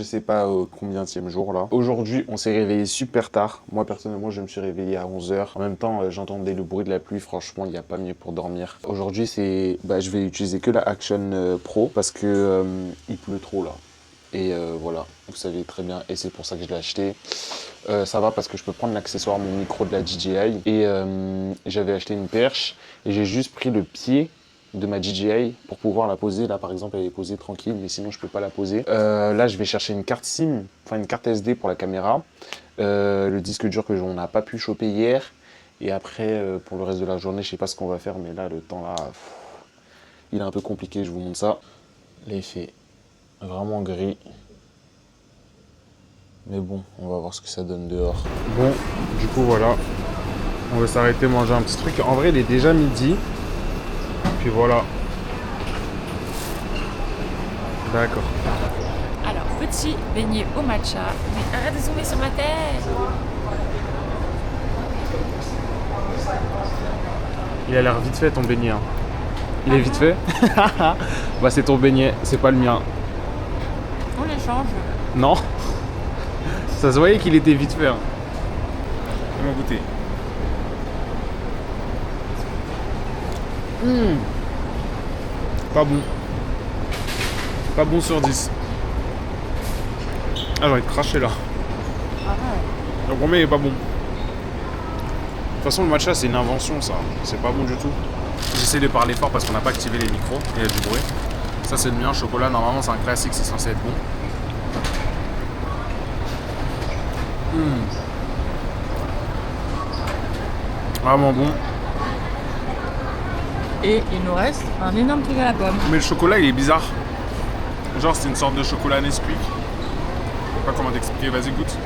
sais pas combienième jour là. Aujourd'hui, on s'est réveillé super tard. Moi, personnellement, je me suis réveillé à 11 h. En même temps, j'entendais le bruit de la pluie. Franchement, il n'y a pas mieux pour dormir. Aujourd'hui, je vais utiliser que la Action Pro parce que il pleut trop là. Et voilà, vous savez très bien, et c'est pour ça que je l'ai acheté. Ça va parce que je peux prendre l'accessoire, mon micro de la DJI. Et j'avais acheté une perche et j'ai juste pris le pied de ma DJI pour pouvoir la poser. Là, par exemple, elle est posée tranquille, mais sinon, je peux pas la poser. Là, je vais chercher une carte SIM, enfin une carte SD pour la caméra. Le disque dur que on n'a pas pu choper hier. Et après, pour le reste de la journée, je sais pas ce qu'on va faire, mais là, le temps là, il est un peu compliqué. Je vous montre ça. L'effet vraiment gris. Mais bon, on va voir ce que ça donne dehors. Bon, du coup, voilà. On va s'arrêter manger un petit truc. En vrai, il est déjà midi. Puis voilà. D'accord. Alors, petit beignet au matcha. Mais arrête de zoomer sur ma tête. Il a l'air vite fait ton beignet. Hein. Il est vite fait. Bah c'est ton beignet, c'est pas le mien. On échange. Non. Ça se voyait qu'il était vite fait. Hein. On va goûter. Pas bon. Pas bon sur 10. Ah, j'ai envie de cracher là. Le premier il est pas bon. De toute façon, le matcha c'est une invention ça. C'est pas bon du tout. J'essaie de parler fort parce qu'on n'a pas activé les micros et il y a du bruit. Ça c'est le mien, chocolat, normalement c'est un classique, c'est censé être bon. Vraiment bon. Et il nous reste un énorme truc à la pomme. Mais le chocolat il est bizarre. Genre c'est une sorte de chocolat Nesquik. Je sais pas comment t'expliquer, vas-y goûte.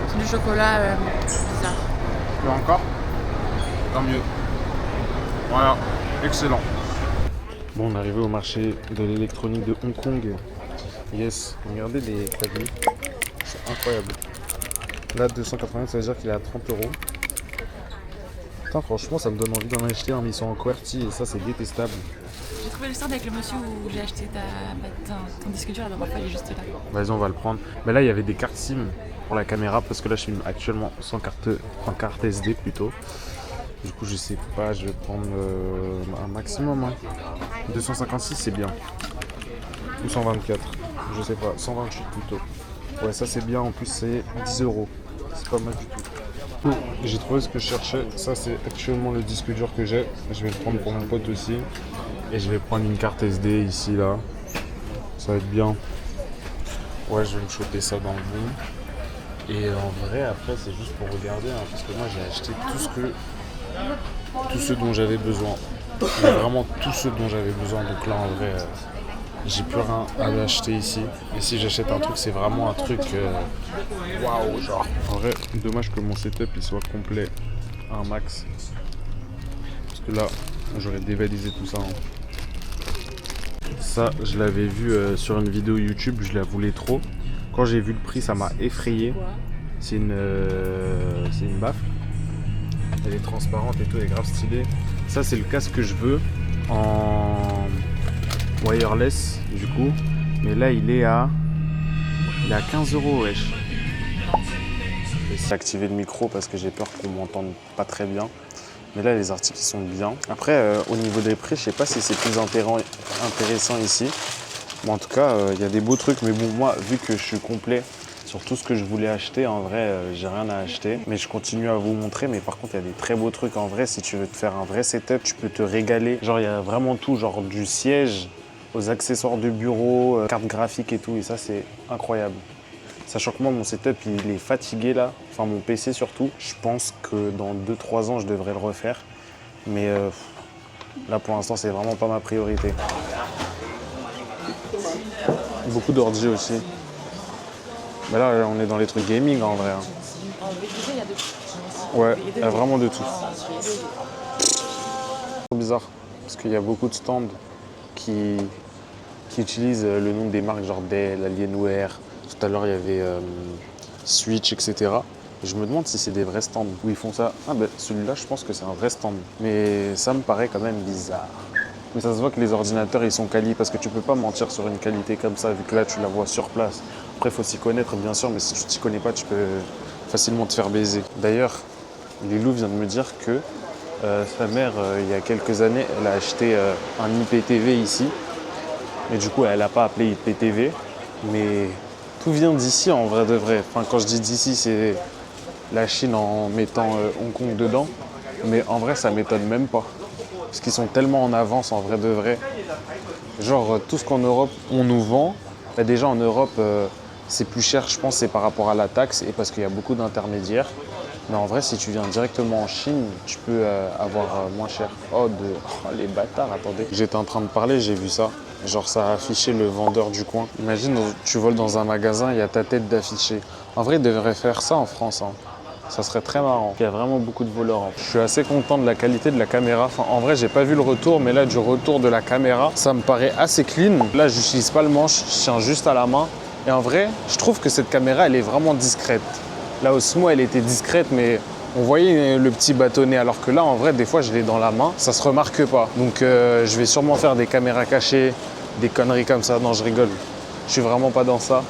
C'est du chocolat bizarre. Tu veux encore? Tant mieux. Voilà, excellent. Bon, on est arrivé au marché de l'électronique de Hong Kong. Yes, regardez les claviers. C'est incroyable. Là, 280, ça veut dire qu'il est à 30 €. Putain, franchement, ça me donne envie d'en acheter un, mais ils sont en QWERTY et ça, c'est détestable. J'ai trouvé le stand avec le monsieur où j'ai acheté ton disque dur, la dernière fois, il est juste là. Vas-y, on va le prendre. Mais là, il y avait des cartes SIM pour la caméra parce que là, je suis actuellement sans carte, en carte SD plutôt. Du coup, je sais pas, je vais prendre un maximum. Hein. 256, c'est bien. Ou 124, je sais pas, 128 plutôt. Ouais, ça c'est bien, en plus c'est 10 €. C'est pas mal du tout. J'ai trouvé ce que je cherchais. Ça, c'est actuellement le disque dur que j'ai. Je vais le prendre pour mon pote aussi. Et je vais prendre une carte SD ici, là. Ça va être bien. Ouais, je vais me choper ça dans le bon. Et en vrai, après, c'est juste pour regarder. Hein, parce que moi, j'ai acheté tout ce dont j'avais besoin. Mais vraiment tout ce dont j'avais besoin. Donc là, en vrai, j'ai plus rien à acheter ici. Et si j'achète un truc, c'est vraiment un truc waouh, genre. En vrai, dommage que mon setup il soit complet à un max. Parce que là, j'aurais dévalisé tout ça. Hein. Ça, je l'avais vu sur une vidéo YouTube, je la voulais trop. Quand j'ai vu le prix, ça m'a effrayé. C'est une baffle. Elle est transparente et tout, elle est grave stylée. Ça, c'est le casque que je veux en wireless du coup. Mais là, il est à 15 €, wesh. J'ai activé le micro parce que j'ai peur qu'on m'entende pas très bien. Mais là, les articles sont bien. Après, au niveau des prix, je sais pas si c'est plus intéressant ici. Bon, en tout cas, il y a des beaux trucs. Mais bon, moi, vu que je suis complet sur tout ce que je voulais acheter, en vrai, j'ai rien à acheter. Mais je continue à vous montrer. Mais par contre, il y a des très beaux trucs. En vrai, si tu veux te faire un vrai setup, tu peux te régaler. Genre, il y a vraiment tout. Genre du siège aux accessoires de bureau, carte graphique et tout. Et ça, c'est incroyable. Sachant que moi, mon setup, il est fatigué là. Enfin, mon PC surtout. Je pense que dans 2-3 ans, je devrais le refaire. Mais là, pour l'instant, c'est vraiment pas ma priorité. Beaucoup d'ordi aussi. Mais là, on est dans les trucs gaming en vrai. Hein. En VTG, il y a de tout. Ouais, il y a vraiment de tout. C'est bizarre. Parce qu'il y a beaucoup de stands qui utilisent le nom des marques genre Dell, Alienware. Tout à l'heure, il y avait Switch, etc. Je me demande si c'est des vrais stands où ils font ça. Ah ben celui-là, je pense que c'est un vrai stand. Mais ça me paraît quand même bizarre. Mais ça se voit que les ordinateurs, ils sont quali parce que tu peux pas mentir sur une qualité comme ça, vu que là, tu la vois sur place. Après, il faut s'y connaître, bien sûr, mais si tu t'y connais pas, tu peux facilement te faire baiser. D'ailleurs, Lilou vient de me dire que sa mère, il y a quelques années, elle a acheté un IPTV ici. Et du coup, elle n'a pas appelé IPTV. Mais tout vient d'ici, en vrai de vrai. Enfin, quand je dis d'ici, c'est la Chine en mettant Hong Kong dedans. Mais en vrai, ça m'étonne même pas. Parce qu'ils sont tellement en avance, en vrai de vrai. Genre, tout ce qu'en Europe, on nous vend. Bah, déjà, en Europe, c'est plus cher, je pense, c'est par rapport à la taxe et parce qu'il y a beaucoup d'intermédiaires. Mais en vrai, si tu viens directement en Chine, tu peux avoir moins cher. Oh, les bâtards, attendez. J'étais en train de parler, j'ai vu ça. Genre, ça a affiché le vendeur du coin. Imagine, tu voles dans un magasin, il y a ta tête d'affiché. En vrai, ils devraient faire ça en France. Hein. Ça serait très marrant. Il y a vraiment beaucoup de voleurs. Je suis assez content de la qualité de la caméra. Enfin, en vrai, j'ai pas vu le retour, mais là, du retour de la caméra, ça me paraît assez clean. Là, j'utilise pas le manche, je tiens juste à la main. Et en vrai, je trouve que cette caméra, elle est vraiment discrète. Là, Osmo, elle était discrète, mais on voyait le petit bâtonnet. Alors que là, en vrai, des fois, je l'ai dans la main, ça se remarque pas. Donc, je vais sûrement faire des caméras cachées, des conneries comme ça. Non, je rigole. Je suis vraiment pas dans ça.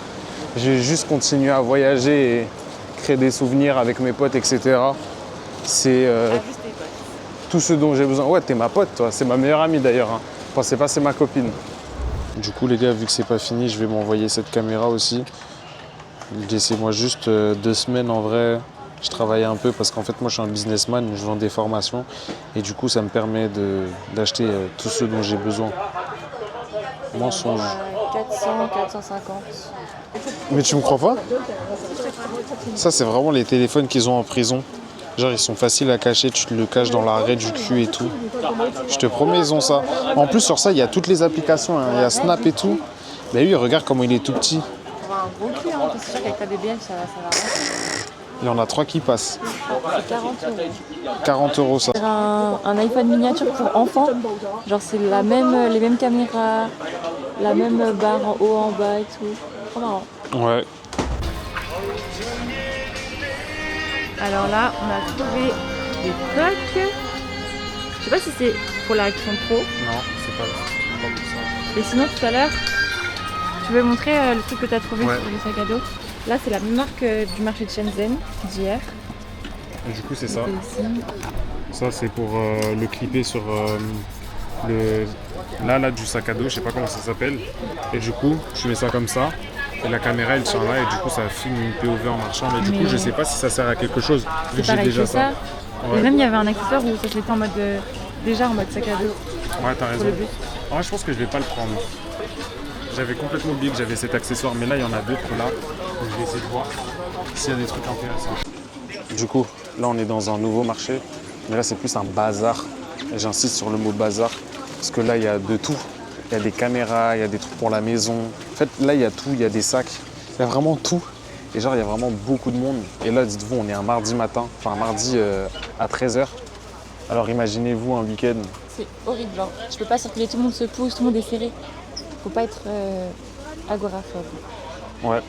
Je vais juste continuer à voyager et créer des souvenirs avec mes potes, etc. C'est tout ce dont j'ai besoin. Ouais, t'es ma pote, toi. C'est ma meilleure amie, d'ailleurs. Hein. Pensez pas, c'est ma copine. Du coup, les gars, vu que c'est pas fini, je vais m'envoyer cette caméra aussi. Laissez-moi juste 2 semaines en vrai. Je travaille un peu parce qu'en fait, moi, je suis un businessman, je vends des formations. Et du coup, ça me permet d'acheter tout ce dont j'ai besoin. Mensonge. 400, 450. Mais tu me crois pas? Ça, c'est vraiment les téléphones qu'ils ont en prison. Genre, ils sont faciles à cacher, tu te le caches dans l'arrêt du cul et tout. Je te promets, ils ont ça. En plus, sur ça, il y a toutes les applications. Hein. Il y a Snap et tout. Mais lui, regarde comment il est tout petit. On va un gros cul, hein. C'est sûr qu'avec ta BBL, ça va rentrer. Il y en a 3 qui passent. C'est 40 €. 40 € ça. C'est un iPhone miniature pour enfants. Genre, c'est les mêmes caméras, la même barre en haut, en bas et tout. Trop marrant. Ouais. Alors là, on a trouvé des coques. Je sais pas si c'est pour la Action Pro. Non, c'est pas pour ça. Et sinon, tout à l'heure, tu veux montrer le truc que tu as trouvé Ouais. sur le sac à dos. Là, c'est la même marque du marché de Shenzhen d'hier. Et du coup, c'est ça. Et ici, Ça, c'est pour le clipper sur le... Là, du sac à dos, je sais pas comment ça s'appelle. Et du coup, je mets ça comme ça. Et la caméra, elle tient là. Et du coup, ça filme une POV en marchant. Mais du coup, je sais pas si ça sert à quelque chose. Vu c'est que j'ai pareil déjà que ça. Ouais. Et même, il y avait un accessoire où ça se mettait en mode déjà en mode sac à dos Ouais, t'as raison. pour le bus. En vrai, je pense que je vais pas le prendre. J'avais complètement oublié que j'avais cet accessoire. Mais là, il y en a d'autres là. Donc, je vais essayer de voir s'il y a des trucs intéressants. Du coup, là, on est dans un nouveau marché. Mais là, c'est plus un bazar. Et j'insiste sur le mot bazar. Parce que là, il y a de tout. Il y a des caméras, il y a des trucs pour la maison. En fait, là, il y a tout. Il y a des sacs. Il y a vraiment tout. Et genre, il y a vraiment beaucoup de monde. Et là, dites-vous, on est un mardi matin. Enfin, un mardi à 13 h. Alors, imaginez-vous un week-end. C'est horrible, genre. Je peux pas circuler, tout le monde se pousse, tout le monde est serré. Faut pas être agoraphobe. Ouais.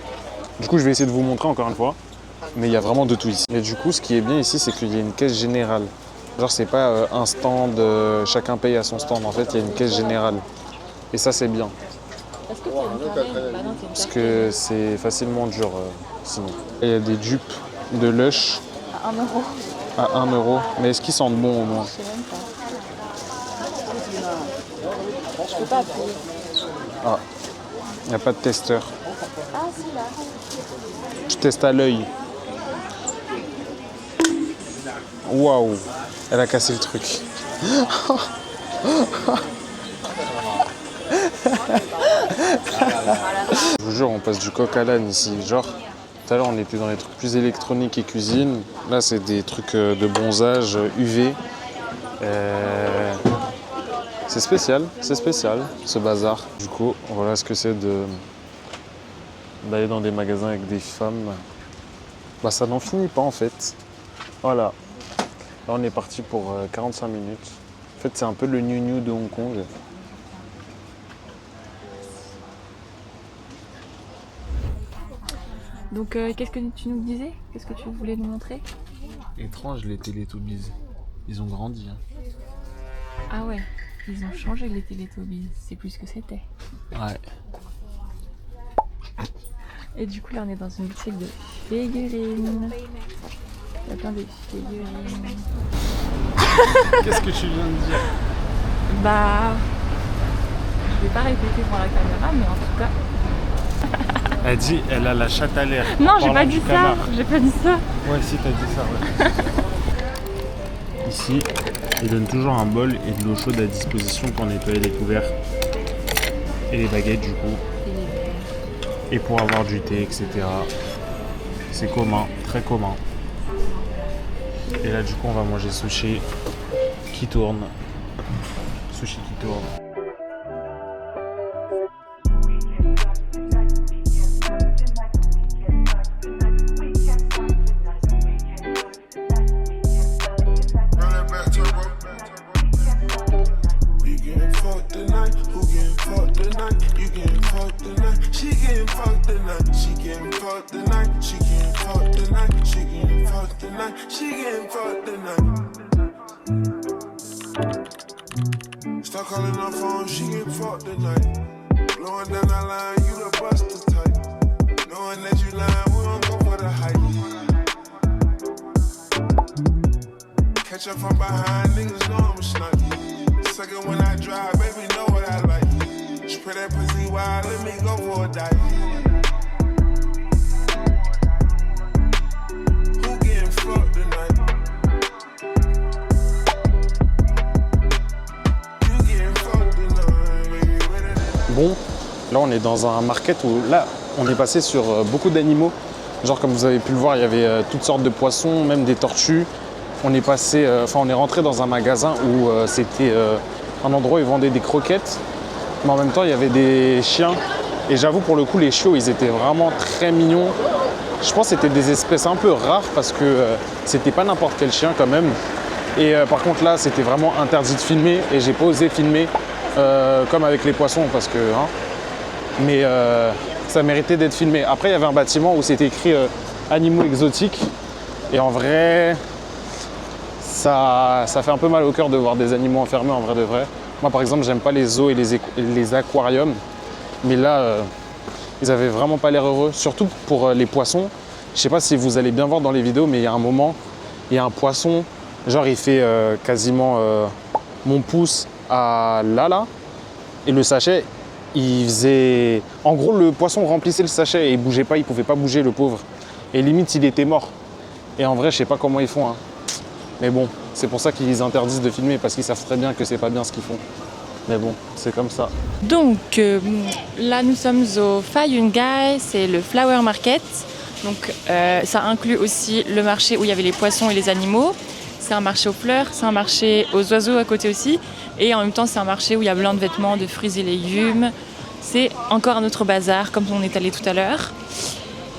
Du coup, je vais essayer de vous montrer encore une fois. Mais il y a vraiment de tout ici. Et du coup, ce qui est bien ici, c'est qu'il y a une caisse générale. Genre, c'est pas un stand, chacun paye à son stand. En fait, il y a une caisse générale. Et ça, c'est bien. Est-ce que t'as une carrée? Bah non, t'as une Parce carrée. que c'est facilement dur sinon. Il y a des dupes de Lush À 1 euro. à 1 €. Mais est-ce qu'ils sentent bon au moins? Je sais même pas. Je peux pas appuyer. Ah, il n'y a pas de testeur. Ah si, là. Je teste à l'œil. Waouh, elle a cassé le truc. Je vous jure, on passe du coq à l'âne ici. Genre, tout à l'heure, on était dans les trucs plus électroniques et cuisine. Là, c'est des trucs de bronzage UV. C'est spécial, ce bazar. Du coup, voilà ce que c'est d'aller dans des magasins avec des femmes. Bah, ça n'en finit pas en fait. Voilà. Là, on est parti pour 45 minutes. En fait, c'est un peu le New de Hong Kong. Donc qu'est-ce que tu nous disais? Qu'est-ce que tu voulais nous montrer? Étrange les Teletubbies. Ils ont grandi. Hein. Ah ouais, ils ont changé les Teletubbies, c'est plus ce que c'était. Ouais. Et du coup là on est dans une boutique de figurines. Il y a plein de figurines. Qu'est-ce que tu viens de dire? Bah... Je vais pas répéter pour la caméra, mais en tout cas... Elle dit, elle a la chatte à l'air. Non, j'ai Parlant pas du dit ça. canard. J'ai pas dit ça. Ouais, si, t'as dit ça, ouais. Ici, ils donnent toujours un bol et de l'eau chaude à disposition pour nettoyer les couverts et les baguettes du coup. Et pour avoir du thé, etc. C'est commun, très commun. Et là, du coup, on va manger sushi qui tourne. Sushi qui tourne. Start calling her phone, she get fucked tonight. Blowing down that line, you the buster type. Knowing that you lying, we don't go for the hype. Catch up from behind, niggas know I'm a sniper. Second when I drive, baby, know what I like. Spray that pussy wild, let me go for a dive. Who getting fucked tonight? Bon, là on est dans un market où là on est passé sur beaucoup d'animaux. Genre comme vous avez pu le voir, il y avait toutes sortes de poissons, même des tortues. On est passé, on est rentré dans un magasin où c'était un endroit où ils vendaient des croquettes, mais en même temps il y avait des chiens. Et j'avoue pour le coup les chiots ils étaient vraiment très mignons. Je pense que c'était des espèces un peu rares parce que c'était pas n'importe quel chien quand même. Et par contre là c'était vraiment interdit de filmer et j'ai pas osé filmer comme avec les poissons parce que mais ça méritait d'être filmé. Après il y avait un bâtiment où c'était écrit animaux exotiques et en vrai ça fait un peu mal au cœur de voir des animaux enfermés en vrai de vrai. Moi par exemple j'aime pas les zoos et les aquariums, mais là ils avaient vraiment pas l'air heureux, surtout pour les poissons. Je sais pas si vous allez bien voir dans les vidéos, mais il y a un moment, il y a un poisson, genre il fait quasiment mon pouce à là, et le sachet, il faisait... En gros, le poisson remplissait le sachet et il bougeait pas, il pouvait pas bouger, le pauvre. Et limite, il était mort. Et en vrai, je sais pas comment ils font. Hein. Mais bon, c'est pour ça qu'ils interdisent de filmer, parce qu'ils savent très bien que c'est pas bien ce qu'ils font. Mais bon, c'est comme ça. Donc là nous sommes au Fayungai, c'est le Flower Market. Donc ça inclut aussi le marché où il y avait les poissons et les animaux. C'est un marché aux fleurs, c'est un marché aux oiseaux à côté aussi. Et en même temps c'est un marché où il y a plein de vêtements, de fruits et légumes. C'est encore un autre bazar comme on est allé tout à l'heure.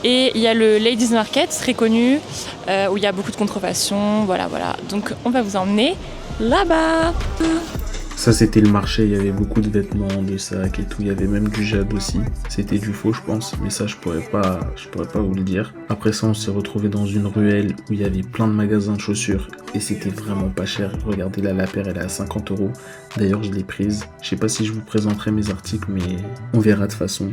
Et il y a le Ladies Market, très connu, où il y a beaucoup de contrefaçons, voilà. Donc on va vous emmener là-bas. Ça c'était le marché, il y avait beaucoup de vêtements, de sacs et tout, il y avait même du jade aussi. C'était du faux je pense, mais ça je pourrais pas vous le dire. Après ça on s'est retrouvé dans une ruelle où il y avait plein de magasins de chaussures et c'était vraiment pas cher. Regardez là, la paire elle est à 50 €. D'ailleurs je l'ai prise. Je sais pas si je vous présenterai mes articles mais on verra de toute façon.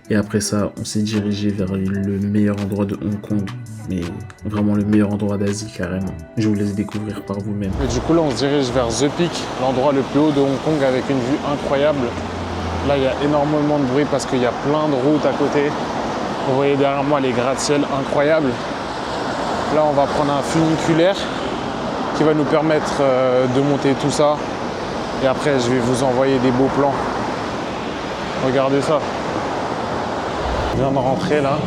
Et après ça on s'est dirigé vers le meilleur endroit de Hong Kong. Mais vraiment le meilleur endroit d'Asie carrément. Je vous laisse découvrir par vous-même. Et du coup là on se dirige vers The Peak, l'endroit le plus haut de Hong Kong avec une vue incroyable. Là il y a énormément de bruit parce qu'il y a plein de routes à côté. Vous voyez derrière moi les gratte-ciel incroyables. Là on va prendre un funiculaire qui va nous permettre de monter tout ça. Et après je vais vous envoyer des beaux plans. Regardez ça. Je viens de rentrer là.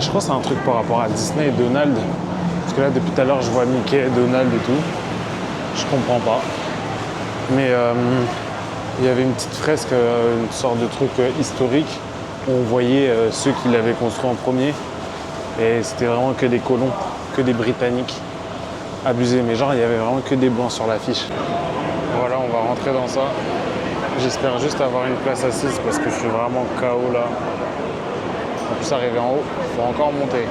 Je crois que c'est un truc par rapport à Disney et Donald. Parce que là, depuis tout à l'heure, je vois Mickey, Donald et tout. Je comprends pas. Mais il y avait une petite fresque, une sorte de truc historique où on voyait ceux qui l'avaient construit en premier. Et c'était vraiment que des colons, que des Britanniques. Abusés. Mais genre, il y avait vraiment que des blancs sur l'affiche. Voilà, on va rentrer dans ça. J'espère juste avoir une place assise parce que je suis vraiment KO là. Donc plus arriver en haut, faut encore monter.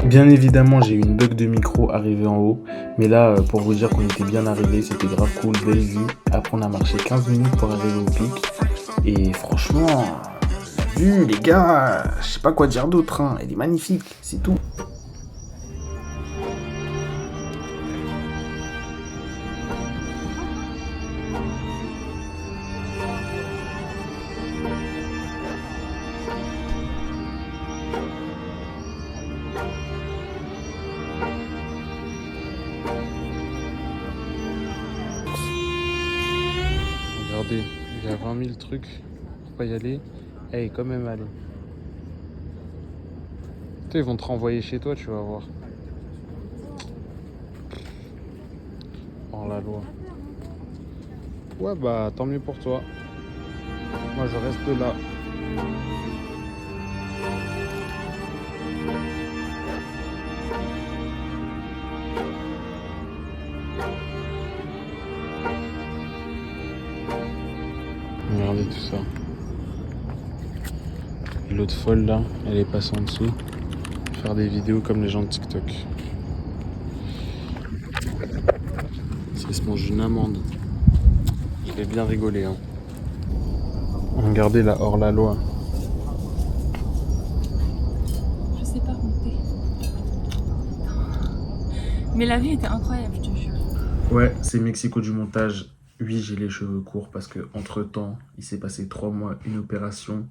Bien évidemment, j'ai eu une bug de micro arrivé en haut. Mais là, pour vous dire qu'on était bien arrivé, c'était grave cool, belle vue. Après, on a marché 15 minutes pour arriver au pic. Et franchement, la vue, les gars, je sais pas quoi dire d'autre. Hein. Elle est magnifique, c'est tout. Regardez, il y a 20 000 trucs pour pas y aller. Eh, quand même aller. Ils vont te renvoyer chez toi, tu vas voir. Hors la loi. Ouais, bah tant mieux pour toi. Moi, je reste là. Regardez tout ça. Et l'autre folle là, elle est passée en dessous. Faire des vidéos comme les gens de TikTok. Ça se mange une amende. Je vais bien rigoler. Hein. Regardez là, hors la loi. Je sais pas monter. Mais la vue était incroyable, je te jure. Ouais, c'est Mexico du montage. Oui, j'ai les cheveux courts parce que entre temps, il s'est passé 3 mois, une opération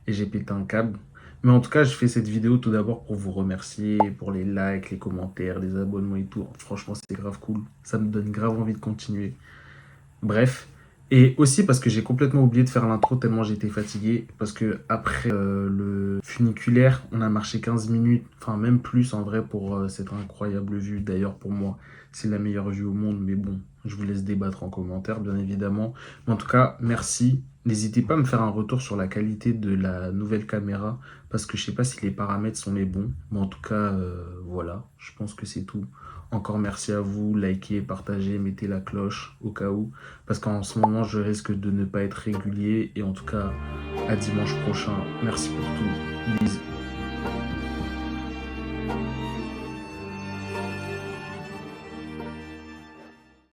et j'ai pété un câble. Mais en tout cas, je fais cette vidéo tout d'abord pour vous remercier pour les likes, les commentaires, les abonnements et tout. Franchement, c'est grave cool. Ça me donne grave envie de continuer. Bref. Et aussi parce que j'ai complètement oublié de faire l'intro tellement j'étais fatigué. Parce que après le funiculaire, on a marché 15 minutes, enfin même plus en vrai pour cette incroyable vue. D'ailleurs, pour moi, c'est la meilleure vue au monde. Mais bon, je vous laisse débattre en commentaire, bien évidemment. Mais en tout cas, merci. N'hésitez pas à me faire un retour sur la qualité de la nouvelle caméra. Parce que je sais pas si les paramètres sont les bons. Mais en tout cas, voilà. Je pense que c'est tout. Encore merci à vous. Likez, partagez, mettez la cloche au cas où. Parce qu'en ce moment, je risque de ne pas être régulier. Et en tout cas, à dimanche prochain. Merci pour tout. Bisous.